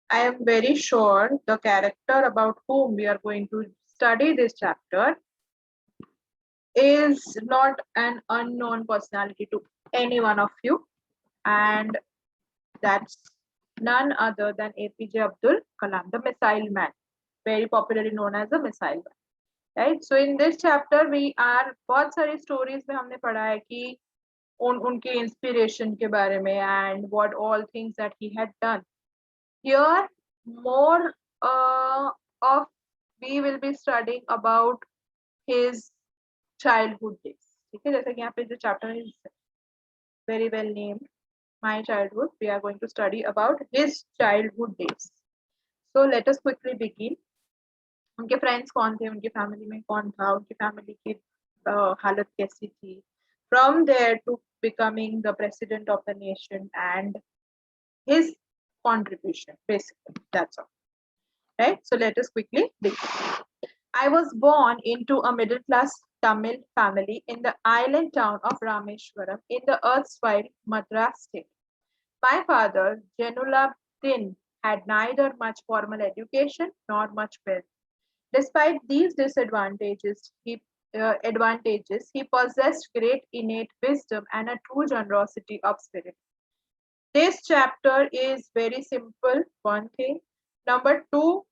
I am very sure the character about whom we are going to study this chapter is not an unknown personality to any one of you, and that's none other than APJ Abdul Kalam, the Missile Man, very popularly known as the Missile Man. Right? So in this chapter we are बहुत सारी stories में हमने पढ़ा है कि उनके inspiration के बारे में and what all things that he had done. Here more of we will be studying about his childhood days. ठीक है, जैसे कि यहाँ पे जो chapter is very well named, My Childhood. We are going to study about his childhood days. So let us quickly begin. उनके friends कौन थे, उनकी फैमिली में कौन था, उनकी फैमिली की हालत कैसी थी, from there to becoming the president of the nation and his contribution, basically. That's all. Right? So let us quickly begin. I was born into a middle class Tamil family in the island town of Rameshwaram in the erstwhile Madras state. My father, Jainuluddin, had neither much formal education nor much wealth. Despite these disadvantages, he possessed great innate wisdom and a true generosity of spirit. This chapter is very simple, one thing. Number two,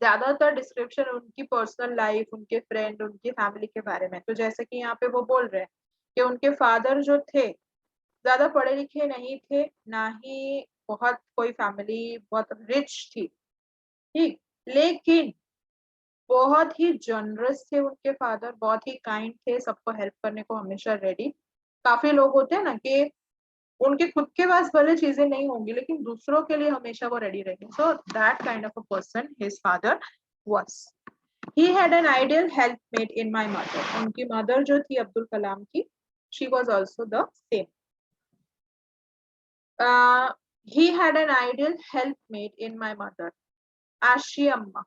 ज्यादातर description उनकी personal life, उनके friend, उनकी family के बारे में. तो जैसे कि यहाँ पे वो बोल रहे हैं कि उनके फादर जो थे ज्यादा पढ़े लिखे नहीं थे, ना ही बहुत कोई फैमिली बहुत रिच थी, ठीक, लेकिन बहुत ही जनरस थे उनके फादर, बहुत ही काइंड थे, सबको हेल्प करने को हमेशा रेडी. काफी लोग होते हैं ना कि उनके खुद के पास भले चीजें नहीं होंगी लेकिन दूसरों के लिए हमेशा वो रेडी रहेंगे. So that kind of a person his father was. He had an ideal helpmate in my mother. उनकी मदर जो थी अब्दुल कलाम की, she was also the same. He had an ideal helpmate in my mother, Ashi Amma.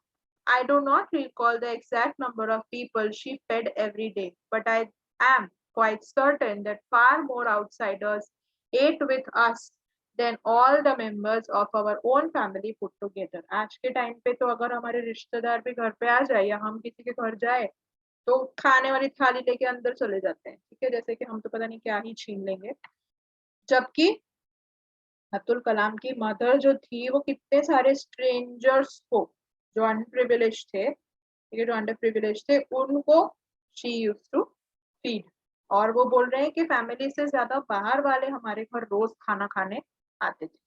I do not recall the exact number of people she fed every day, but I am quite certain that far more outsiders ate with us than all the members of our own family put together. आज के time पे तो अगर हमारे रिश्तेदार भी घर पे आ जाए या हम किसी के घर जाए तो खाने वाली थाली लेके अंदर चले जाते हैं, ठीक है, जैसे कि हम तो पता नहीं क्या ही छीन लेंगे. जबकि अब्दुल कलाम की मदर जो थी वो कितने सारे स्ट्रेंजर्स को, जो अनप्रिविलेज थे, ठीक है, जो अंडर प्रिविलेज थे, उनको शी यूज्ड टू फीड. और वो बोल रहे हैं कि फैमिली से ज्यादा बाहर वाले हमारे घर रोज खाना खाने आते थे.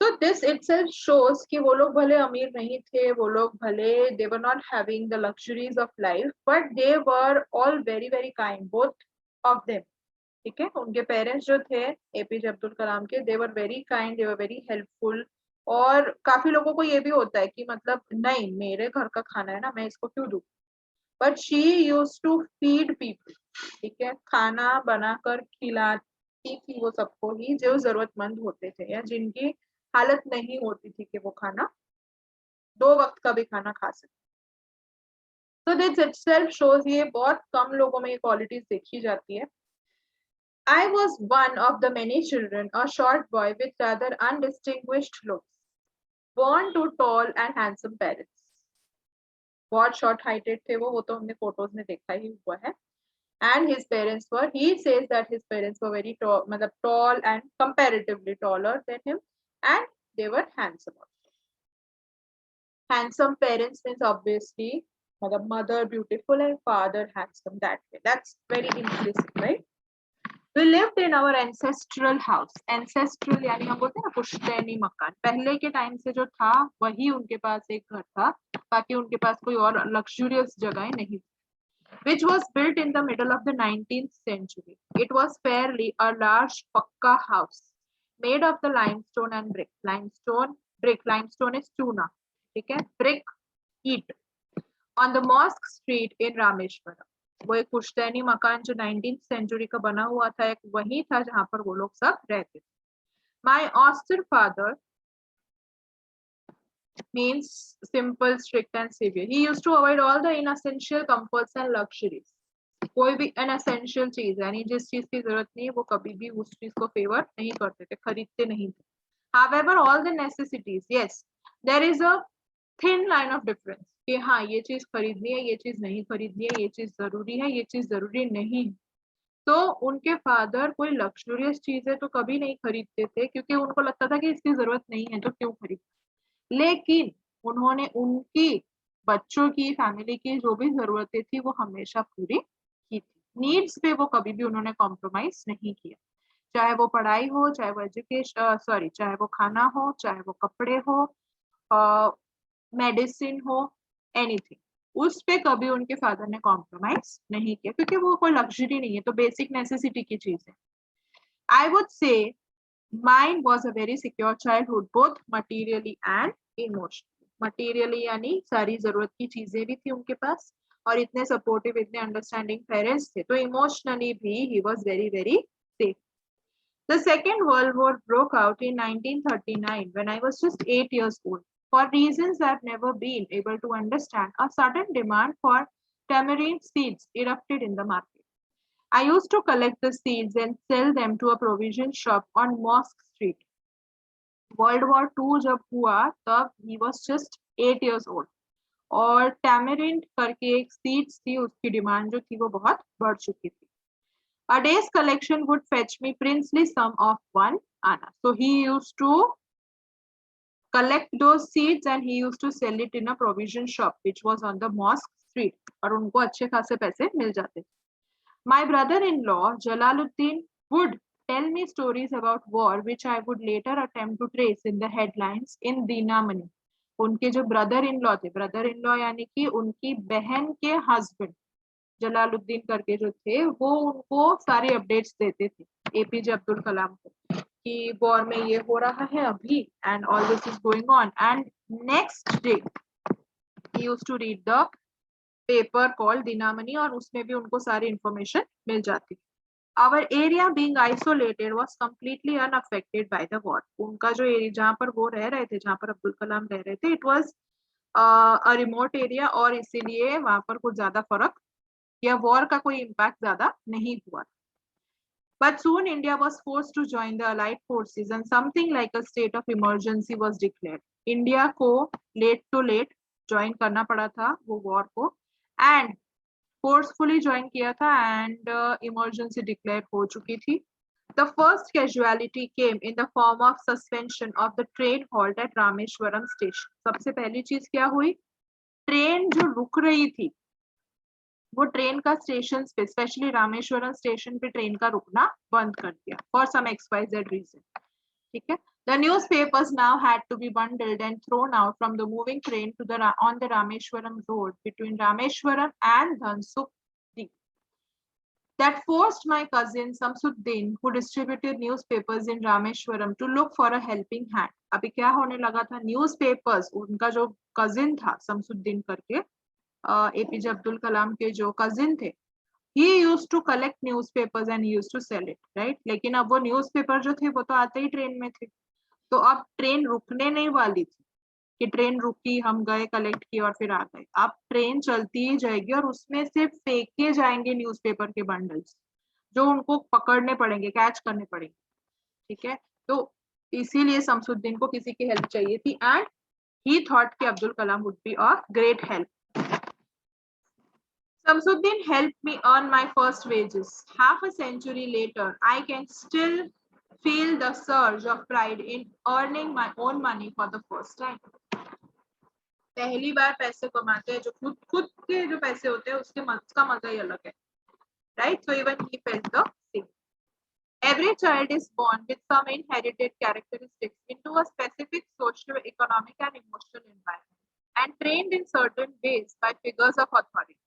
So this itself shows कि वो लोग भले अमीर नहीं थे, वो लोग भले they were not having the luxuries of life, but they were all very very kind, both of them. ठीक है, उनके पेरेंट्स जो थे एपीजे अब्दुल कलाम के, they were very kind, they were very helpful. और काफी लोगों को ये भी होता है कि मतलब नहीं, मेरे घर का खाना है ना, मैं इसको क्यों दूं, but she use to feed people. ठीक है, खाना बनाकर खिलाती थी वो सबको ही जो जरूरतमंद होते थे या जिनकी हालत नहीं होती थी कि वो खाना, दो वक्त का भी खाना खा सकते. तो दिस इटसेल्फ शोज, ये बहुत कम लोगों में ये क्वालिटीज देखी जाती है. I was one of the many children, a short boy with rather undistinguished looks, born to tall and handsome parents. बहुत short heighted थे वो तो हमने photos में देखा ही हुआ है. And his parents were, he says that his parents were very tall, मतलब tall and comparatively taller than him, and they were handsome. Handsome parents means obviously मतलब mother beautiful and father handsome, that way. That's very implicit, right? We lived in our ancestral house. Ancestral यानी हम बोलते हैं ना पुश्तैनी मकान, पहले के टाइम से जो था वही उनके पास एक घर था, ताकि उनके पास कोई और luxurious जगह नहीं थी. Which was built in the middle of the 19th century. It was fairly a large pakka house made of the limestone and brick. Limestone is chuna, ठीक है, brick, heat. On the Mosque Street in Rameshwaram. वो एक पुश्तैनी मकान जो 19th century का बना हुआ था, एक वही था जहां पर वो लोग सब रहते थे. My austere father means simple, strict and severe. He used to avoid all the inessential comforts and luxuries. कोई भी अनएसेंशियल चीज है, यानी जिस चीज की जरूरत नहीं है वो कभी भी उस चीज को फेवर नहीं करते थे, खरीदते नहीं थे. However, all the necessities, yes, there is a thin line of difference कि हाँ ये चीज खरीदनी है, ये चीज नहीं खरीदनी है, ये चीज जरूरी है, ये चीज जरूरी नहीं है. तो उनके फादर कोई लग्जरियस चीजें तो कभी नहीं खरीदते थे, क्योंकि उनको लगता था कि इसकी जरूरत नहीं है तो क्यों खरीद. लेकिन उन्होंने उनकी बच्चों की, फैमिली की जो भी जरूरतें थी वो हमेशा पूरी की थी. नीड्स पे वो कभी भी उन्होंने कॉम्प्रोमाइज नहीं किया, चाहे वो पढ़ाई हो, चाहे वो एजुकेशन चाहे वो खाना हो, चाहे वो कपड़े हो, मेडिसिन हो, एनीथिंग, उस पे कभी उनके फादर ने कॉम्प्रोमाइज नहीं किया, क्योंकि वो कोई लग्जरी नहीं है, तो बेसिक नेसेसिटी की चीज है. I would say mine was a very secure childhood, both materially and emotionally. Materially यानी सारी जरूरत की चीजें भी थी उनके पास, और इतने सपोर्टिव, इतने अंडरस्टैंडिंग पेरेंट्स थे, तो इमोशनली भी he was very very safe. The Second World War broke out in 1939 when I was just 8 years old. For reasons I've never been able to understand, a sudden demand for tamarind seeds erupted in the market. I used to collect the seeds and sell them to a provision shop on Mosque Street. World War II जब हुआ तब he was just 8 years old. और tamarind करके एक seeds थी, उसकी demand जो थी वो बहुत बढ़ चुकी थी. A day's collection would fetch me princely sum of 1 anna. So he used to collect those seeds and he used to sell it in a provision shop which was on the Mosque Street. और उनको अच्छे खासे पैसे मिल जाते. My brother-in-law Jalaluddin would tell me stories about war which I would later attempt to trace in the headlines in Dinamani. उनके जो brother-in-law थे, brother-in-law यानी कि उनकी बहन के husband, जलालुद्दीन करके जो थे, वो उनको सारी अपडेट्स देते थे एपीजे अब्दुल कलाम को कि वॉर में ये हो रहा है अभी, and all this is going on, and next day he used to read the paper called Dinamani, और उसमें भी उनको सारी इंफॉर्मेशन मिल जाती. Our area being isolated was completely unaffected by the war. उनका जो एरिया जहाँ पर वो रह रहे थे, जहाँ पर अब्दुल कलाम रह रहे थे, it was a remote area, और इसीलिए वहां पर कुछ ज्यादा फर्क या वॉर का कोई इम्पैक्ट ज्यादा नहीं हुआ. But soon India was forced to join the Allied forces and something like a state of emergency was declared. India को late to late join करना पड़ा था वो war को, and forcefully join किया था, and emergency declared हो चुकी थी. The first casualty came in the form of suspension of the train halt at Rameshwaram station. सबसे पहली चीज क्या हुई, ट्रेन जो रुक रही थी वो ट्रेन का स्टेशन पे, स्पेशली रामेश्वरम स्टेशन पे ट्रेन का रुकना बंद कर दिया फॉर सम XYZ रीजन. ठीक है. The newspapers now had to be bundled and thrown out from the moving train to the on the Rameshwaram road between Rameshwaram and Dhansukdi. That forced my cousin Samsuddin, who distributed newspapers in Rameshwaram, to look for a helping hand. अभी क्या होने लगा था, newspapers, उनका जो cousin था समसुद्दीन करके, APJ Abdul Kalam के जो कजिन थे, he used to collect newspapers and he used to sell it, right? लेकिन अब वो न्यूज़पेपर जो थे वो तो आते ही ट्रेन में थे, तो अब ट्रेन रुकने नहीं वाली थी कि ट्रेन रुकी, हम गए, कलेक्ट किए और फिर आ गए. अब ट्रेन चलती ही जाएगी और उसमें से फेंके जाएंगे न्यूज़पेपर के बंडल्स जो उनको पकड़ने पड़ेंगे, कैच करने पड़ेंगे. ठीक है. तो इसीलिए शमसुद्दीन को किसी की हेल्प चाहिए थी, एंड ही थॉट कि Abdul Kalam would be a great help. Samsuddin helped me earn my first wages. Half a century later, I can still feel the surge of pride in earning my own money for the first time. पहली बार पैसे कमाते हैं, जो खुद के जो पैसे होते हैं उसका मजा ही अलग है, right? So even he felt the same. Every child is born with some inherited characteristics into a specific socio-economic and emotional environment and trained in certain ways by figures of authority.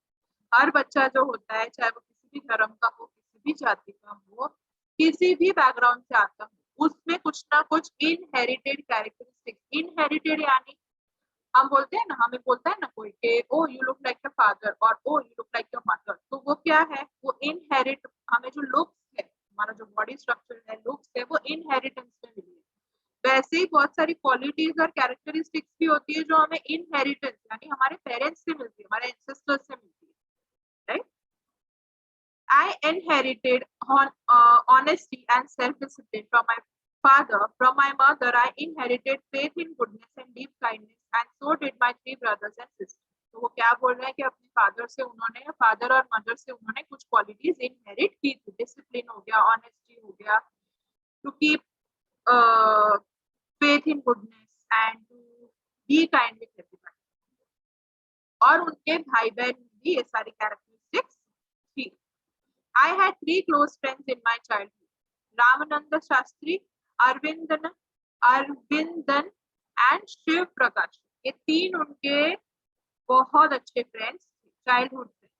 हर बच्चा जो होता है, चाहे वो किसी भी धर्म का हो, किसी भी जाति का हो, किसी भी बैकग्राउंड से आता हो, उसमें कुछ ना कुछ इनहेरिटेड कैरेक्टरिस्टिक्स, इनहेरिटेड यानी हम बोलते हैं ना, हमें बोलता है ना कोई कि oh you look like your father और oh you look like your mother, तो वो क्या है, वो इनहेरिट, हमें जो लुक्स है, हमारा जो बॉडी स्ट्रक्चर है, लुक्स है, वो इनहेरिटेंस में मिली है. वैसे ही बहुत सारी क्वालिटीज और कैरेक्टरिस्टिक्स भी होती है जो हमें इनहेरिटेंस यानी हमारे पेरेंट्स से मिलती है, हमारे एंसेस्टर्स से मिलती है, right. I inherited honesty and self-discipline from my father. From my mother, I inherited faith in goodness and deep kindness, and so did my three brothers and sisters. तो वो क्या बोल रहे हैं कि अपने फादर और मदर से उन्होंने कुछ क्वालिटीज इनहेरिट की थी। डिसिप्लिन हो गया, ऑनेस्टी हो गया, to keep faith in goodness and to be kind with everybody. और उनके भाई बहन भी ये सारी कैरेक्टरिस्टिक्स थी। I had three close friends in my childhood: Ramananda Shastri, Arvindan and Shiv Prakash. ये तीन उनके बहुत अच्छे friends, childhood friends.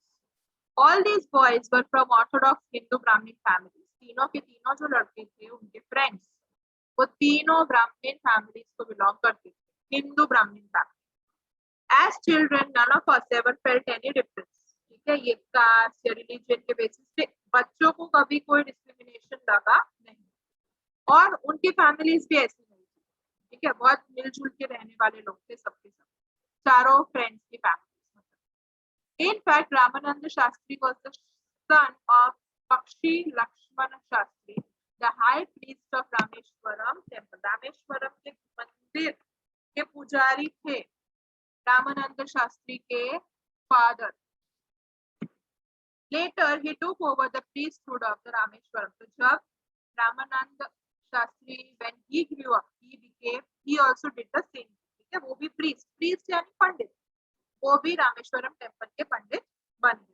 All these boys were from Orthodox Hindu Brahmin families. तीनों के तीनों जो लड़के थे उनके फ्रेंड्स, वो तीनों ब्राह्मण फैमिलीज को बिलोंग करते थे, हिंदू ब्राह्मण family. As children, none of us ever felt any difference. ठीक है, ये कास्ट या रिलीजन के बेसिस पे बच्चों को कभी कोई डिस्क्रिमिनेशन लगा नहीं, और उनकी फैमिलीज भी ऐसी नहीं थी। ठीक है, बहुत मिलजुल के रहने वाले लोग थे सबके सब, चारों फ्रेंड्स की families. In fact, Ramananda Shastri was the son of Pakshi Lakshmana Shastri, the high priest of Rameshwaram temple. Rameswaram के मंदिर के पुजारी थे रामानंद शास्त्री के father. Later, he took over the priesthood of the Rameshwaram. तो जब Ramanand Shastri, when he grew up, he also did the same. ठीक है, वो भी priest यानी पंडित, वो भी रामेश्वरम टेम्पल के पंडित बन गए।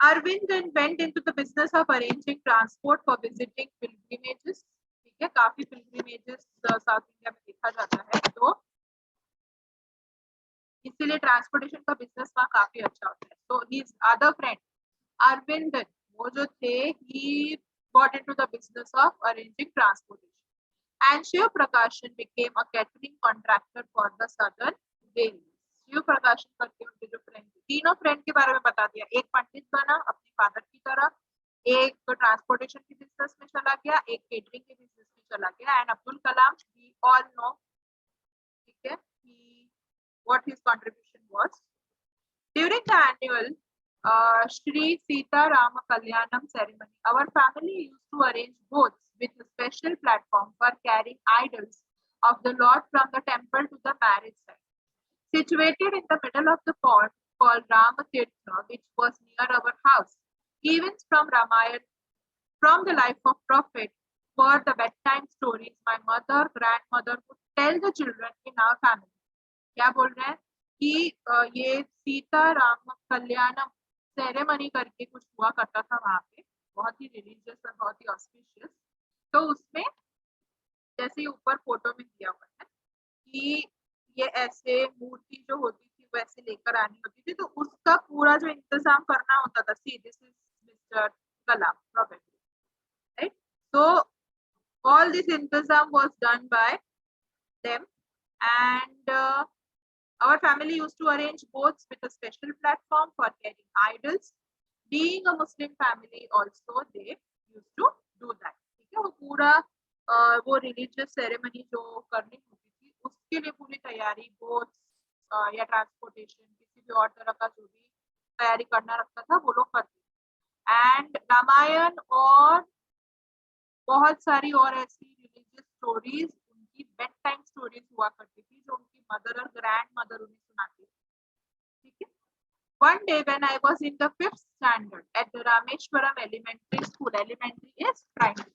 Arvind then went into the business of arranging transport for visiting pilgrimages. ठीक है, काफी pilgrimages साउथ इंडिया में देखा जाता है, तो इसीलिए ट्रांसपोर्टेशन का बिजनेस वहाँ काफी अच्छा होता है। तो हिज अदर फ्रेंड अरविंद, वो जो थे, he got into the business of arranging transportation. And Shiv Prakashan became a catering contractor for the southern railway. Shiv Prakashan करके उनके जो फ्रेंड थे, तीनों फ्रेंड के बारे में बता दिया। एक पंडित बना अपने फादर की तरह, एक ट्रांसपोर्टेशन के बिजनेस में चला गया, एक केटरिंग के बिजनेस में चला गया। And Abdul Kalam, we all know, ठीक है, what his contribution was. During the annual Shri Sita Rama Kalyanam ceremony, our family used to arrange boats with a special platform for carrying idols of the Lord from the temple to the marriage site. Situated in the middle of the pond called Ramatirtha, which was near our house, events from Ramayana, from the life of Prophet, were the bedtime stories my grandmother would tell the children in our family. क्या बोल रहे हैं कि ये सीता राम कल्याणम ceremony करके कुछ हुआ करता था वहां पे, बहुत ही रिलीजियस और बहुत ही ऑस्पिशियस। तो उसमें जैसे ऊपर फोटो में दिया हुआ है कि ये ऐसे मूर्ति जो होती थी वैसे लेकर आनी होती थी, तो उसका पूरा जो इंतजाम करना होता था। See this is mister Kalam probably, right. So all this इंतजाम was done by them, and our family used to arrange boats with a special platform for carrying idols. Being a Muslim family also, they used to do that. ठीक है, वो पूरा वो religious ceremony जो करनी होती थी उसके लिए पूरी तैयारी, बोट्स या ट्रांसपोर्टेशन किसी भी और तरह का जो भी तैयारी करना रखता था वो लोग करते। एंड रामायण और बहुत सारी और ऐसी रिलीजियस स्टोरीज, उनकी बेड टाइम स्टोरीज हुआ करती थी जो उनकी मदर और ग्रैंड मदर उन्हें सुनाती थी। ठीक है, one day when I was in the 5th standard at the Rameshwaram Elementary School, elementary is primary,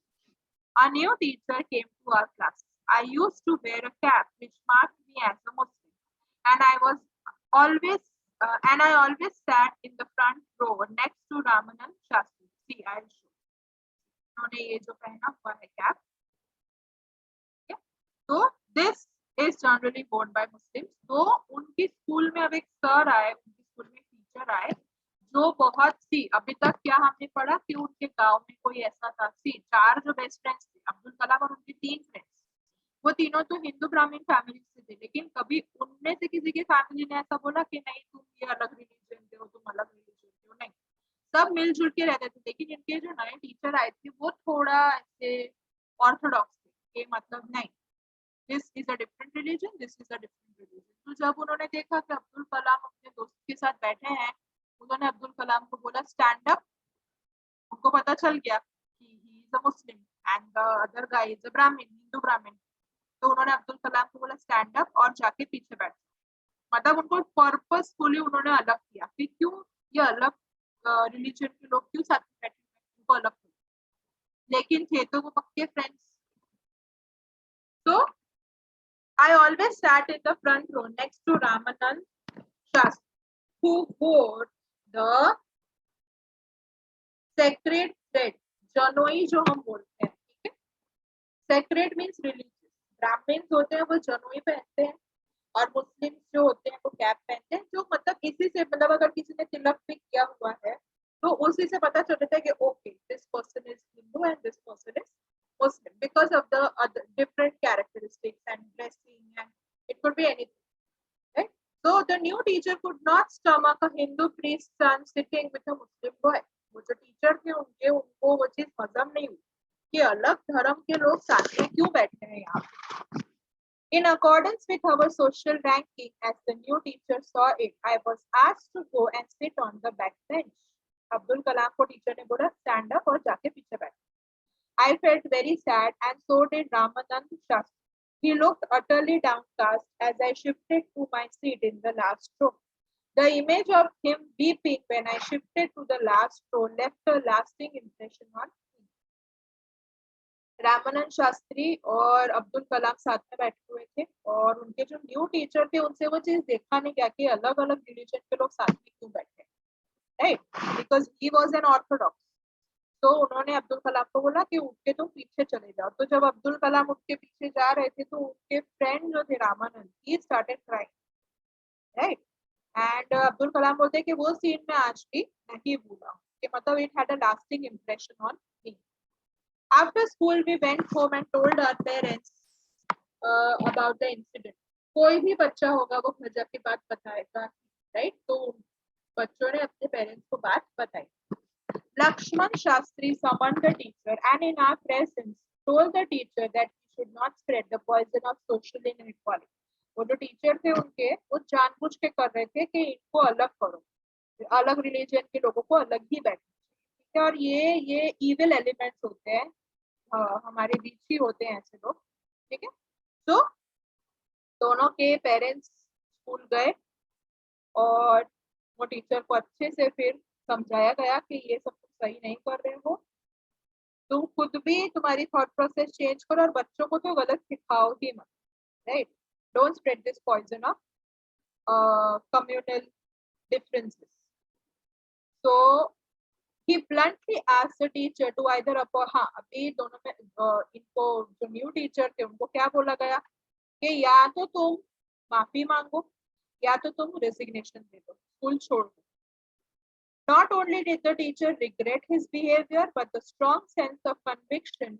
a new teacher came to our class. I used to wear a cap which marked me as a Muslim, and I always sat in the front row next to Ramanand Shastri. See, I'll show. उन्होंने ये जो पहना हुआ है cap, तो this is generally worn by Muslims. तो उनकी school में अब एक सर आए, उनकी स्कूल में टीचर आए जो बहुत सी, अभी तक क्या हमने पढ़ा कि उनके गांव में कोई ऐसा था, सी 4 जो बेस्ट फ्रेंड्स थे, अब्दुल कलाम और उनके 3 फ्रेंड्स, वो तीनों तो हिंदू ब्राह्मण फैमिली से थे, लेकिन कभी उनमें से किसी की फैमिली ने ऐसा बोला कि नहीं तुम ये अलग रिलीजन के हो, तुम अलग रिलीजन के हो, नहीं, सब मिलजुल के रहते थे। लेकिन इनके जो नए टीचर आए थे वो थोड़ा ऐसे ऑर्थोडॉक्स थे, ये मतलब नहीं, this is a different religion, this is a different religion. तो जब उन्होंने देखा कि अब्दुल कलाम अपने दोस्त के साथ बैठे हैं, उन्होंने अब्दुल कलाम को बोला स्टैंड अप। उनको पता चल गया कि he is a Muslim and the other guy is a ब्राह्मण, हिंदू ब्राह्मण। तो उन्होंने अब्दुल कलाम को बोला स्टैंड अप और जाके पीछे बैठ। मतलब उनको पर्पसफुली उन्होंने अलग किया कि क्यों ये अलग रिलीजन के लोग क्यों साथ में बैठे, उनको अलग किया। लेकिन थे तो वो पक्के फ्रेंड्स। तो I always sat in the front row next to Ramanand Shastri, who wore the sacred thread, जनोई जो हम बोलते हैं, ठीक है। सेक्रेड मीन्स रिलीजियस, ब्राह्मण्स होते हैं वो जनोई पहनते हैं और मुस्लिम्स जो होते हैं वो कैप पहनते हैं। जो मतलब इसी से मतलब अगर किसी ने तिलक भी किया हुआ है तो उसी से पता चल जाता है कि okay this person is Hindu and this person is Muslim because of the other different characteristics and dressing, and it could be anything, right? So the new teacher could not stomach a Hindu priest's son sitting with a Muslim boy. वो जो teacher थे उनके उनको वो चीज हजम नहीं हुई कि अलग धर्म के लोग साथ में क्यों बैठे हैं यहाँ पे। In accordance with our social ranking, as the new teacher saw it, I was asked to go and sit on the back bench. Abdul Kalam को टीचर ने बोला स्टैंड अप और जाके पीछे बैठ। I felt very sad, and so did Ramanand Shastri. He looked utterly downcast as I shifted to my seat in the last row. The image of him weeping when I shifted to the last row left a lasting impression on me. Ramanand Shastri और अब्दुल कलाम साथ में बैठे हुए थे और उनके जो new teacher थे उनसे वो चीज देखा नहीं गया कि अलग अलग रिलीजन के लोग साथ में क्यों बैठे, right, because he was an Orthodox. तो उन्होंने अब्दुल कलाम को बोला कि उठ के तुम पीछे चले जाओ। तो जब अब्दुल कलाम उठ के पीछे जा रहे थे तो उनके फ्रेंड जो थे Ramanand, he started crying, right. And Abdul Kalam बोलते हैं कि वो सीन में आज भी नहीं भूला कि मतलब it had a lasting impression on me. After school we went home and told our parents about the incident. कोई भी बच्चा होगा वो घर जाके बात बताएगा, राइट। तो बच्चों ने अपने पेरेंट्स को बात बताई। Lakshman Shastri summoned the teacher and in our presence told the teacher that he should not spread the poison of social inequality. वो जो टीचर थे उनके वो जानबूझ के कर रहे थे कि इनको अलग करो, अलग रिलीजन के लोगों को अलग ही बैठना, ठीक है। और ये इविल एलिमेंट्स होते हैं, हमारे बीच ही होते हैं ऐसे लोग, ठीक है। तो दोनों के पेरेंट्स स्कूल गए और वो टीचर को अच्छे से फिर समझाया गया कि ये सब सही नहीं कर रहे हो, तुम खुद भी तुम्हारी थॉट प्रोसेस चेंज करो और बच्चों को तो गलत सिखाओ ही मत, right. Don't spread this poison of communal differences. So he bluntly asked the teacher to either हाँ, अभी दोनों में इनको जो न्यू टीचर थे उनको क्या बोला गया कि या तो तुम माफी मांगो या तो तुम रेजिग्नेशन दे दो, स्कूल छोड़ दो। Not only did the teacher regret his behavior, but the strong sense of conviction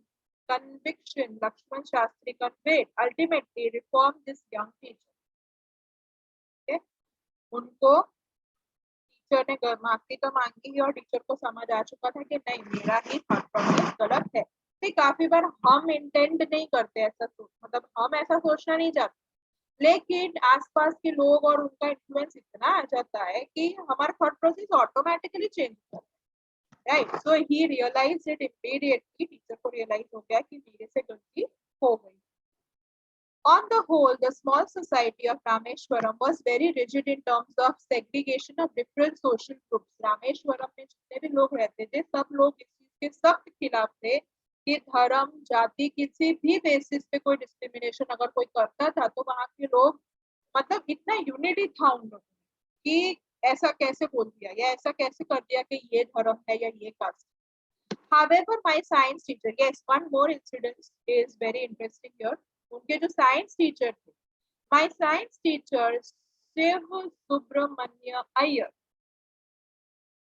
Lakshman Shastri conveyed ultimately reformed this young teacher. Okay? उनको टीचर ने माफी तो मांगी ही और टीचर को समझ आ चुका था कि नहीं मेरा ही थॉट प्रोसेस गलत है। तो काफी बार हम इंटेंट नहीं करते ऐसा सोच, मतलब हम ऐसा सोचना नहीं चाहते, लेकिन आसपास के लोग और उनका इन्फ्लुएंस इतना आ जाता है कि हमारा थॉट प्रोसेस ऑटोमेटिकली चेंज हो जाता है, right. So he realised it immediately, teacher को रियलाइज हो गया कि मेरे से गलती हो गई। On the whole, the small society of Rameshwaram was very rigid in terms of segregation of different social groups. Rameswaram में जितने भी लोग रहते थे सब लोग इस चीज के सख्त खिलाफ थे कि धर्म जाति किसी भी बेसिस पे कोई डिस्क्रिमिनेशन अगर कोई करता था तो वहां के लोग मतलब इतना यूनिटी था उन लोगों में कि ऐसा कैसे बोल दिया या ऐसा कैसे कर दिया कि ये धर्म है या ये cast. However, my science teacher, yes, one more incident is very interesting here. उनके जो साइंस टीचर थे, my science teacher Shiv Subramanya Iyer,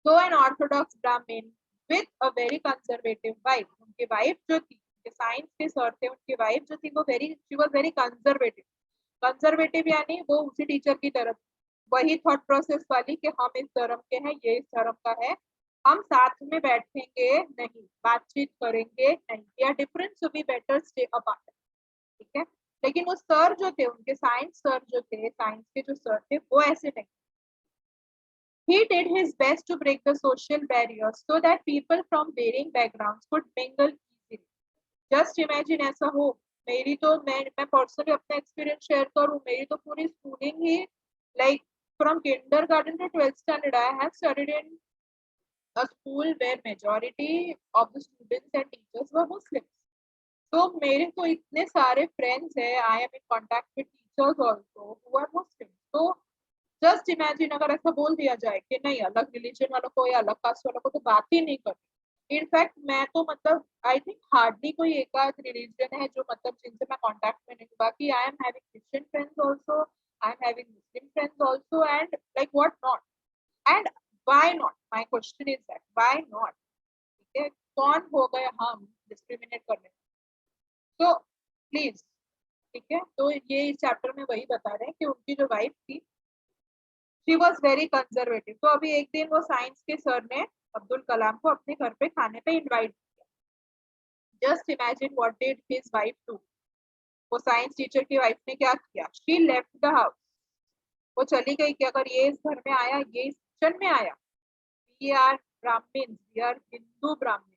though an orthodox Brahmin with a very conservative wife, उनकी वाइफ जो थी, science के sir थे, उनकी wife जो थी वो she was very conservative. Conservative यानी वो उसी टीचर की तरफ वही थॉट प्रोसेस वाली कि हम इस धर्म के हैं, ये इस धर्म का है, हम साथ में बैठेंगे नहीं, बातचीत करेंगे नहीं, या different to be better stay apart, ठीक है। लेकिन वो सर जो थे, उनके साइंस सर जो थे, साइंस के जो सर थे, वो ऐसे नहीं। He did his best to break the social barriers so that people from varying backgrounds could mingle easily. Just imagine ऐसा हो, मेरी तो मैं पर्सनली अपना एक्सपीरियंस शेयर करूं, मेरी तो पूरी स्कूलिंग ही like from kindergarten to 12th standard I have studied in a school where majority of the students and teachers were Muslims. तो मेरे तो इतने सारे फ्रेंड्स है, I am in contact with teachers also who are Muslim. तो just imagine अगर ऐसा बोल दिया जाए कि नहीं, अलग रिलीजन वालों को या अलग कास्ट वालों को तो बात ही नहीं करनी। इनफैक्ट मैं तो मतलब आई थिंक हार्डली कोई एक आध रिलीजन है जो मतलब जिनसे मैं कॉन्टैक्ट में नहीं हूँ। बाकी I am having Christian friends also, I am having Muslim friends also, and like what not, and why not, my question is that why not, ठीक है। कौन हो गए हम डिस्क्रिमिनेट करने, तो प्लीज, ठीक है। तो ये इस चैप्टर में वही बता रहे हैं कि उनकी जो वाइफ थी, शी वॉज वेरी कंजर्वेटिव। तो अभी एक दिन वो साइंस के सर ने अब्दुल कलाम को अपने घर पे खाने पे इनवाइट किया। Just imagine what did his wife do. वो साइंस टीचर की वाइफ ने क्या किया, शी लेफ्ट द हाउस। वो चली गई कि अगर ये इस घर में आया, ये इस किचन में आया, we are Brahmins, we are Hindu Brahmin,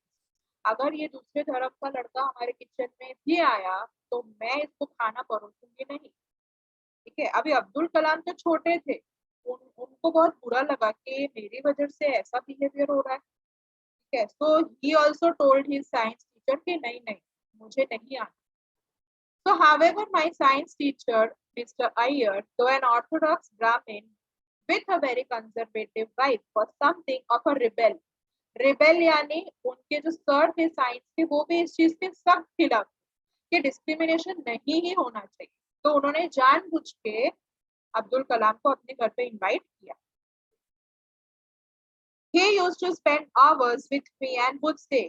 अगर ये दूसरे धर्म का लड़का हमारे किचन में भी आया तो मैं इसको खाना परोसूंगी नहीं, ठीक है। अभी अब्दुल कलाम तो छोटे थे, उनको बहुत बुरा लगा कि मेरी वजह से ऐसा बिहेवियर हो रहा है, ठीक है। So he also told his science teacher कि नहीं नहीं, मुझे नहीं आना। So however, my science teacher, Mr. Iyer, though an orthodox Brahmin with a very conservative wife, was something of a rebel. Rebel यानी उनके जो सर थे साइंस के, वो भी इस चीज के सख्त खिलाफ कि डिस्क्रिमिनेशन नहीं ही होना चाहिए। तो उन्होंने जानबूझ के अब्दुल कलाम को अपने घर पे इनवाइट किया। He used to spend hours with me and would say,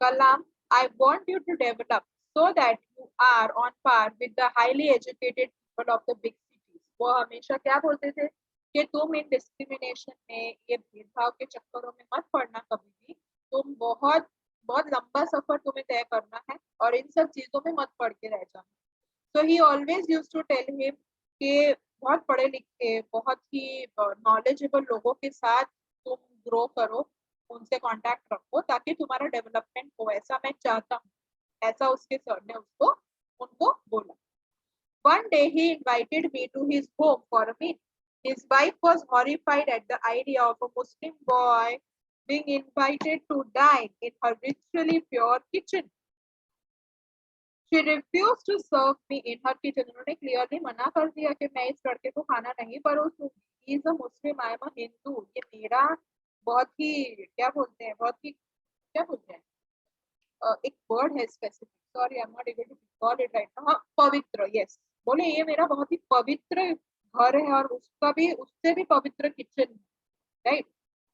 Kalam, I want you to develop so that you are on par with the highly educated people of the big cities. वो हमेशा क्या बोलते थे कि तुम इन discrimination में, ये भेदभाव के चक्करों में मत पड़ना कभी भी। तुम बहुत बहुत लंबा सफर तुम्हें तय करना है और इन सब चीजों में मत पड़ के रह जाना। So he always used to tell him कि बहुत पढ़े लिखे, बहुत ही नॉलेजेबल लोगों के साथ तुम ग्रो करो, उनसे कांटेक्ट रखो ताकि तुम्हारा डेवलपमेंट हो, ऐसा मैं चाहता हूँ। ऐसा उसके सर ने उसको उनको बोला। One day he invited me to his home for a meal. His wife was horrified at the idea of a Muslim boy being invited to dine in her ritually pure kitchen. She refused to serve me in her kitchen. उन्होंने clearly मना कर दिया कि मैं इस लड़के को खाना नहीं परोसूंगी। He is a Muslim, I am a Hindu. ये मेरा बहुत ही क्या बोलते हैं, बहुत ही क्या बोलते हैं, एक वर्ड है specific, sorry I am not able to recall it right now. हाँ, पवित्र, यस। बोले ये मेरा बहुत ही पवित्र घर है और उसका भी, उससे भी पवित्र kitchen, right.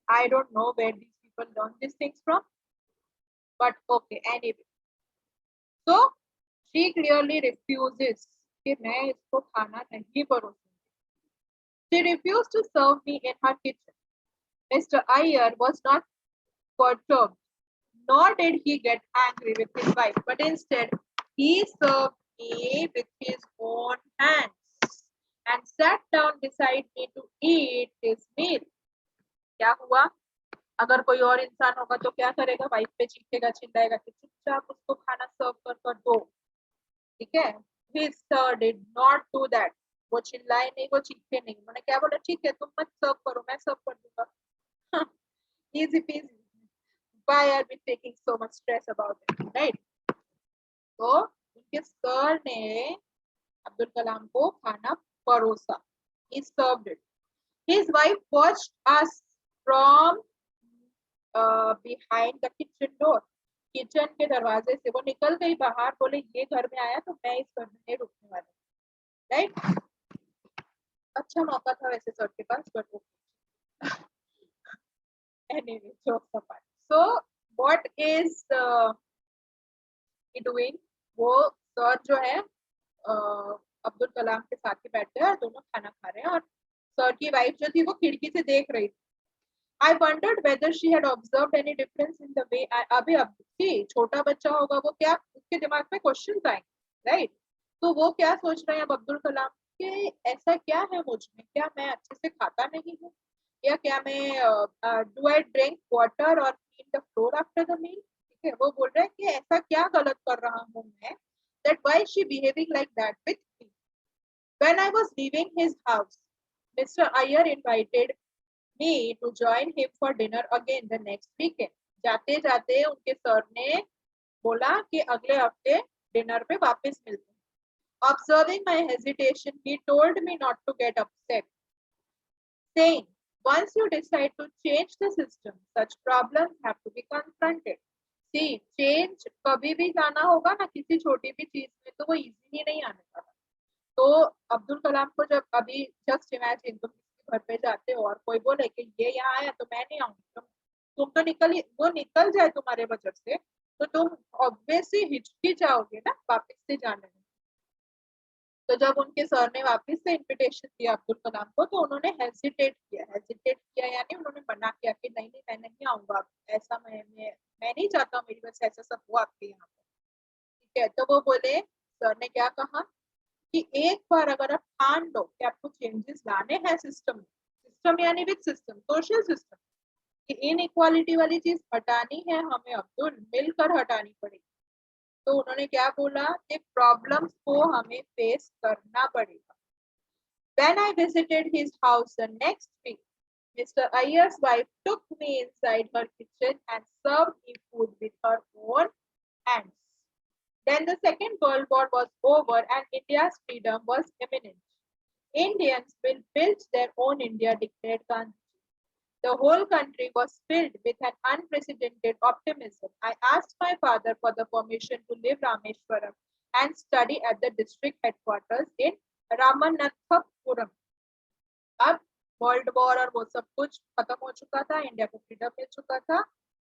I don't know where these people learn this things from, but okay anyway. So she clearly refuses कि मैं इसको खाना नहीं परोसूंगी। She refused to serve me in her kitchen. Mr. Iyer was not perturbed, nor did he get angry with his wife, but instead he served me with his own hands and sat down beside me to eat his meal. क्या हुआ? अगर कोई और इंसान होगा तो क्या करेगा? वाइफ पे चीखेगा, चिल्लाएगा कि चुपचाप उसको खाना सर्व कर दो, ठीक है। His sir did not do that. वो चिल्लाए नहीं, वो चीखे नहीं, उन्होंने क्या बोला, ठीक है तुम मत सर्व करो, मैं सर्व कर दूंगा। Easy peasy. Why are we taking so much stress about it, right? तो उनके सर ने अब्दुल कलाम को खाना परोसा। He served it. His wife watched us from behind the kitchen door. Kitchen के दरवाजे से वो निकल गई बाहर, बोले ये घर में आया तो मैं इस घर में नहीं रुकने वाली, राइट। अच्छा मौका था वैसे सर के पास, but okay anyway, jokes apart. So what is he doing, वो सर जो है अब्दुल कलाम के साथ ही बैठे हैं और दोनों खाना खा रहे हैं और सर की वाइफ जो थी वो खिड़की से देख रही थी। I wondered whether she had observed any difference in the way I अभी अब छोटा बच्चा होगा वो क्या उसके दिमाग में क्वेश्चन आएंगे राइट तो वो क्या सोच रहे हैं अब अब्दुल कलाम कि ऐसा क्या है मुझ में क्या मैं अच्छे से खाता नहीं हूँ या क्या मैं डू आई ड्रिंक वाटर और clean the floor after the meal ठीक है वो बोल रहे हैं कि ऐसा क्या गलत कर रहा हूँ मैं that why she behaving like that with me when I was leaving his house mister Iyer invited me to join him for dinner again the next weekend. जाते जाते उनके सर ने बोला कि अगले हफ्ते डिनर पे वापस मिलते हैं. Observing my hesitation, he told me not to get upset, saying, "Once you decide to change the system, such problems have to be confronted." See, change कभी भी जाना होगा ना किसी छोटी भी चीज में तो वो इजीली नहीं आने वाला. तो अब्दुल कलाम को जब अभी जस्ट इमेजिन तुम किसी घर पे जाते हो और कोई बोले कि ये यहाँ आया तो मैं नहीं आऊंगी तुम तो वो निकल जाए तुम्हारे वजह से तो तुम ऑब्वियसली हिचकी जाओगे ना वापस से जाने में. तो जब उनके सर ने वापस से इनविटेशन दिया अब्दुल कलाम को तो उन्होंने हेजिटेट किया यानी उन्होंने मना किया कि नहीं नहीं मैं नहीं आऊंगा ऐसा मैं नहीं चाहता मेरी वजह से ऐसा सब हुआ आपके यहाँ पे ठीक है. तो वो बोले सर ने क्या कहा कि एक बार अगर आप ठान लो कि आपको चेंजेस लाने हैं सिस्टम यानी विद सिस्टम सोशल सिस्टम कि इनइक्वालिटी वाली चीज हटानी है हमें अब्दुल मिलकर हटानी पड़ेगी. तो उन्होंने क्या बोला कि प्रॉब्लम्स को हमें फेस करना पड़ेगा. When I visited his house the next week, Mr. Iyer's wife took me inside her kitchen and served me food with her own hands. Then the Second World War was over and India's freedom was imminent. Indians will build their own India, declared Gandhi. The whole country was filled with an unprecedented optimism. I asked my father for the permission to leave Rameshwaram and study at the district headquarters in Ramanathapuram. अब world war और वो सब कुछ खत्म हो चुका था India को फ्रीडम मिल चुका था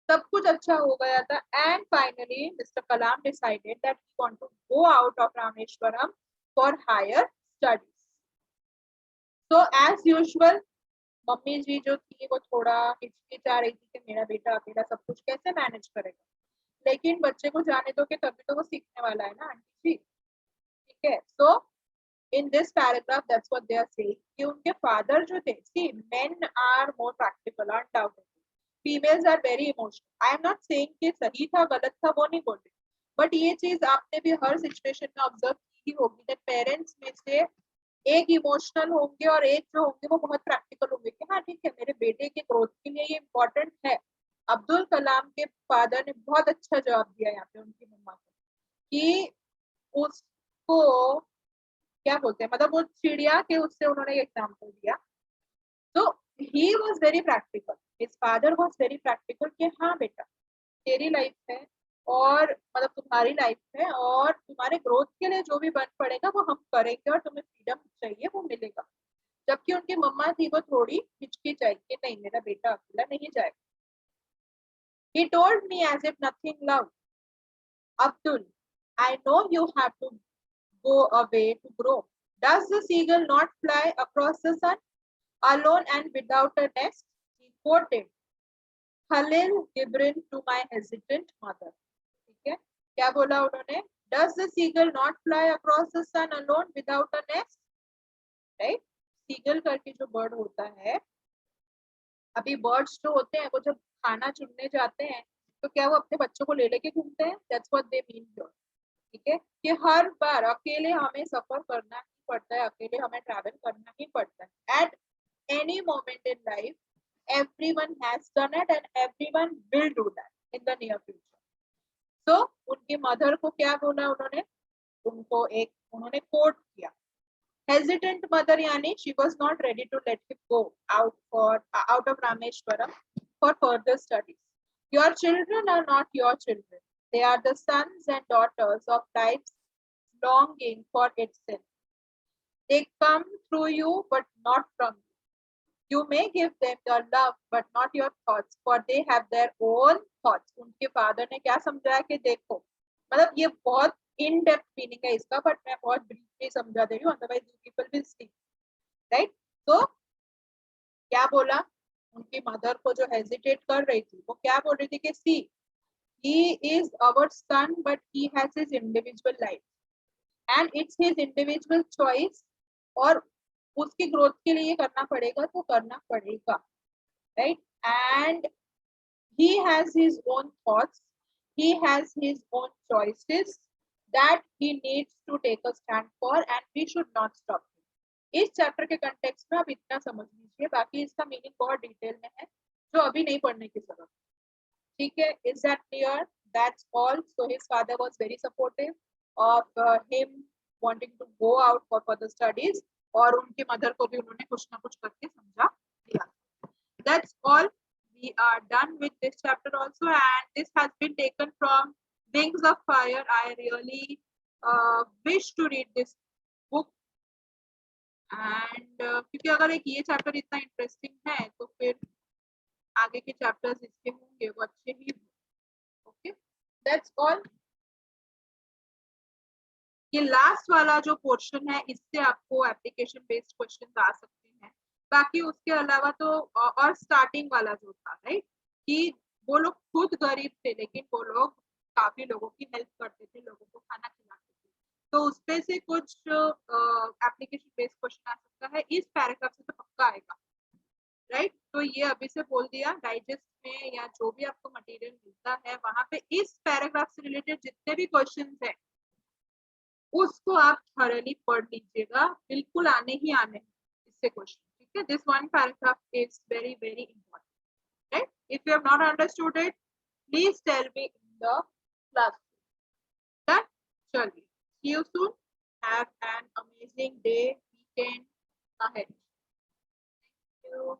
सब कुछ अच्छा हो गया था and finally mister Kalam decided that he want to go out of Rameswaram for higher studies. So as usual mummy ji जो थी वो थोड़ा हिचकिचा रही थी कि मेरा बेटा अकेला सब कुछ कैसे मैनेज करेगा लेकिन बच्चे को जाने दो कि तभी तो वो सीखने वाला है ना आंटी जी ठीक है. सो in this paragraph that's what they are saying कि उनके father जो थे see men are more practical undoubtedly females are very emotional I am not saying कि सही था गलत था वो नहीं बोल रही but ये चीज आपने भी हर सिचुएशन में ऑब्जर्व की ही होगी that पेरेंट्स में से एक इमोशनल होंगे और एक जो होंगे वो बहुत प्रैक्टिकल होंगे कि हाँ ठीक है मेरे बेटे के ग्रोथ के लिए ये इम्पोर्टेंट है. अब्दुल कलाम के फादर ने बहुत अच्छा जवाब दिया यहाँ पे उनकी मम्मा को कि उसको क्या बोलते हैं मतलब वो चिड़िया के उससे उन्होंने एग्जाम्पल दिया. तो he was very practical his father was very practical कि हाँ बेटा तेरी लाइफ है और मतलब तुम्हारी लाइफ है और तुम्हारे ग्रोथ के लिए जो भी बन पड़ेगा वो हम करेंगे और तुम्हें फ्रीडम चाहिए वो मिलेगा. जबकि उनकी मम्मा थी वो थोड़ी हिचकिचाई कि नहीं मेरा बेटा अकेला नहीं जाएगा. He told me as if nothing loved. Abdul, I know you have to go away to grow. Does the seagull not fly across the sun alone and without a nest? He quoted Khalil Gibran to my hesitant mother. ठीक है क्या बोला उन्होंने Does the seagull not fly across the sun alone without a nest? Right? Seagull करके जो bird होता है अभी बर्ड्स जो होते हैं वो जब खाना चुनने जाते हैं तो क्या वो अपने बच्चों को ले लेके घूमते हैं that's what they mean here. ठीक है कि हर बार अकेले हमें सफर करना ही पड़ता है अकेले हमें ट्रैवल करना ही पड़ता है at any moment in life everyone has done it and everyone will do that in the near future. तो उनकी मदर को क्या बोला उन्होंने कोट किया hesitant mother yani she was not ready to let him go out of Rameshwaram for further studies. Your children are not your children. They are the sons and daughters of life's longing for itself. They come through you but not from you. You may give them your love but not your thoughts for they have their own thoughts. उनके father ने क्या समझाया कि देखो मतलब ये बहुत in depth meaning है इसका बट मैं बहुत ब्रीफली समझा दे रही हूँ otherwise you people will see right. तो क्या बोला उनकी मदर को जो हेजिटेट कर रही थी वो क्या बोल रही थी कि सी he is our son but he has his individual life and it's his individual choice और उसकी ग्रोथ के लिए करना पड़ेगा तो करना पड़ेगा, right? And he has his own thoughts, he has his own choices that he needs to take a stand for and we should not stop him. इस चैप्टर के कंटेक्स्ट में आप इतना समझ लीजिए, बाकी इसका मीनिंग बहुत डिटेल में है जो अभी नहीं पढ़ने की जरूरत, ठीक है? Is that clear? That's all. So his father was very supportive of him wanting to go out for further studies और उनकी मदर को भी उन्होंने कुछ ना कुछ करके समझा दिया. That's all. We are done with this chapter also and this has been taken from Wings of Fire. I really wish to read this book and क्योंकि अगर एक ये चैप्टर इतना इंटरेस्टिंग है तो फिर आगे के चैप्टर्स इसके होंगे वो अच्छे ही. Okay, that's all. ये लास्ट वाला जो पोर्शन है इससे आपको एप्लीकेशन बेस्ड क्वेश्चन आ सकते हैं, बाकी उसके अलावा तो और स्टार्टिंग वाला जो था, राइट, कि वो लोग खुद गरीब थे लेकिन वो लोग काफी लोगों की हेल्प करते थे, लोगों को खाना खिलाते थे, तो उसपे से कुछ एप्लीकेशन बेस्ड क्वेश्चन आ सकता है. इस पैराग्राफ से तो पक्का आएगा, राइट? तो ये अभी से बोल दिया, डाइजेस्ट में या जो भी आपको मटेरियल मिलता है वहां पे इस पैराग्राफ से रिलेटेड जितने भी क्वेश्चंस हैं उसको आप थॉरली पढ़ लीजिएगा, बिल्कुल आने ही आने इससे क्वेश्चन, ठीक है? This one paragraph is very very important, right? If you have not understood it please tell me in the class. Done? चलिए, see you soon. Have an amazing day, weekend ahead. Thank you.